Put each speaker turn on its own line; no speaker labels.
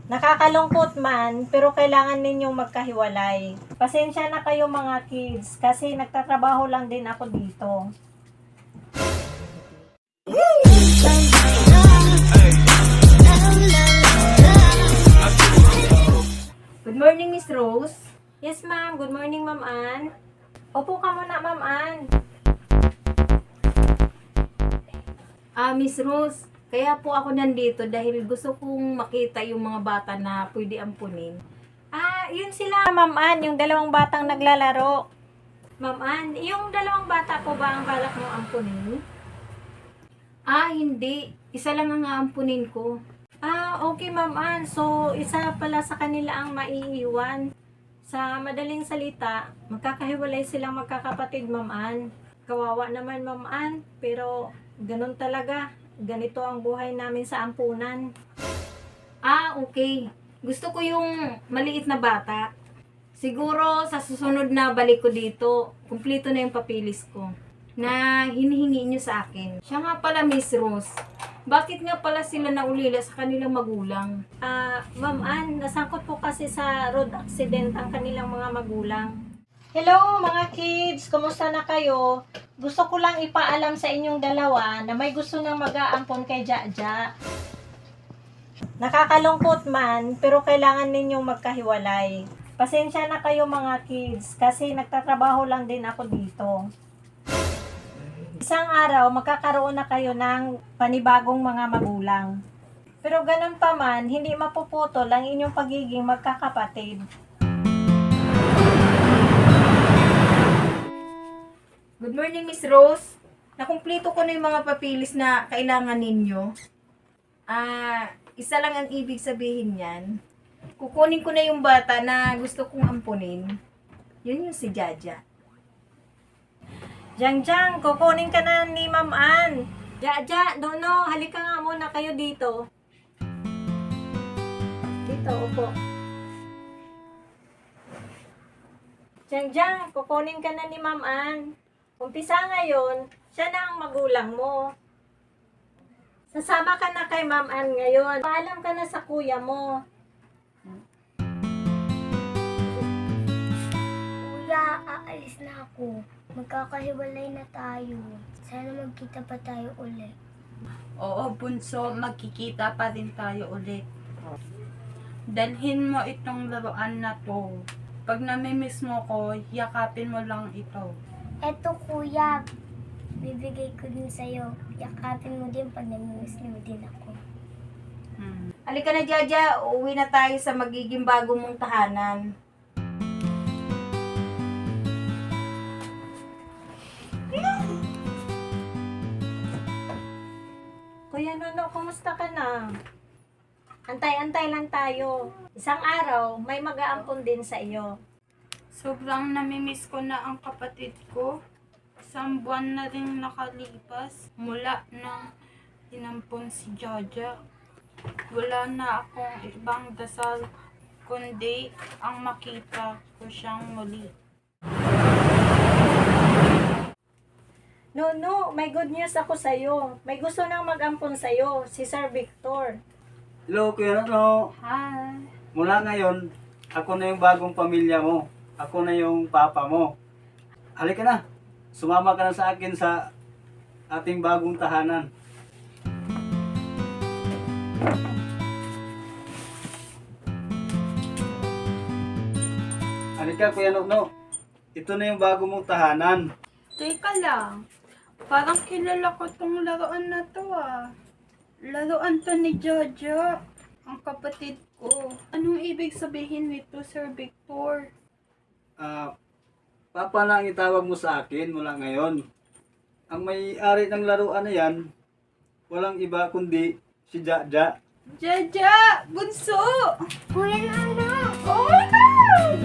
Nakakalungkot man, pero kailangan ninyong magkahiwalay. Pasensya na kayo mga kids, kasi nagtatrabaho lang din ako dito. Good morning, Miss Rose. Yes, ma'am. Good morning, Ma'am Ann. Opo ka muna, Ma'am Ann. Miss Rose, kaya po ako nandito dahil gusto kong makita yung mga bata na pwede ampunin. Yun sila, Ma'am Ann, yung dalawang batang naglalaro. Ma'am Ann, yung dalawang bata po ba ang balak mo ampunin? Hindi. Isa lang ang aampunin ko. Okay, Ma'am Ann. So, isa pala sa kanila ang maiiwan. Sa madaling salita, magkakahiwalay silang magkakapatid, Ma'am Ann. Kawawa naman, Ma'am Ann, pero ganun talaga. Ganito ang buhay namin sa ampunan. Okay. Gusto ko yung maliit na bata. Siguro sa susunod na balik ko dito, kumpleto na yung papilis ko na hinihingi niyo sa akin. Siya nga pala, Miss Rose. Bakit nga pala sila naulila sa kanilang magulang? Ma'am Ann, nasangkot po kasi sa road accident ang kanilang mga magulang. Hello mga kids! Kumusta na kayo? Gusto ko lang ipaalam sa inyong dalawa na may gusto nang mag-aampon kay Jaja. Nakakalungkot man, pero kailangan ninyong magkahiwalay. Pasensya na kayo mga kids, kasi nagtatrabaho lang din ako dito. Isang araw, magkakaroon na kayo ng panibagong mga magulang. Pero ganun pa man, hindi mapuputol ang inyong pagiging magkakapatid. Good morning, Miss Rose. Nakumpleto ko na yung mga papilis na kailangan ninyo. Isa lang ang ibig sabihin yan. Kukunin ko na yung bata na gusto kong ampunin. Yun yung si Jaja. Jang, kukunin ka na ni Ma'am Ann. Jaja, Dono, halika nga muna kayo dito. Dito, upo. Jang, kukunin ka na ni Ma'am Ann. Umpisa ngayon, siya na ang magulang mo. Sasama ka na kay Ma'am Ann ngayon. Paalam ka na sa kuya mo.
Kuya, aalis na ako. Magkakahiwalay na tayo. Sana magkita pa tayo ulit.
Oo, bunso, magkikita pa rin tayo ulit. Dalhin mo itong laruan na to. Pag namimiss mo ko, yakapin mo lang ito.
Eto kuya, bibigay ko din sa'yo. Yakapin mo din pag namimiss mo din ako.
Halika na, Jaja. Uuwi na tayo sa magiging bago mong tahanan. Kuya Nono, kumusta ka na? Antay-antay lang tayo. Isang araw, may mag-aampon din sa iyo.
Sobrang namimiss ko na ang kapatid ko. Isang buwan na rin nakalipas mula nang inampon si Jaja. Wala na akong ibang dasal kundi ang makita ko siyang muli.
No, may good news ako sa iyo. May gusto nang mag-ampon sa iyo, si Sir Victor.
Hello, Kuya Nono.
Hi!
Mula ngayon, ako na yung bagong pamilya mo. Ako na yung papa mo. Halika na. Sumama ka na sa akin sa ating bagong tahanan. Halika, Kuya Nono. Ito na yung bago mong tahanan.
Teka lang, parang kilala ko tong laruan na to Laruan to ni Jaja, ang kapatid ko. Anong ibig sabihin nito, Sir Victor?
Papa na ang itawag mo sa akin mula ngayon. Ang may-ari ng laruan na yan, walang iba kundi si Jaja.
Jaja! Bunso!
Kuya Nono!
Oh my God!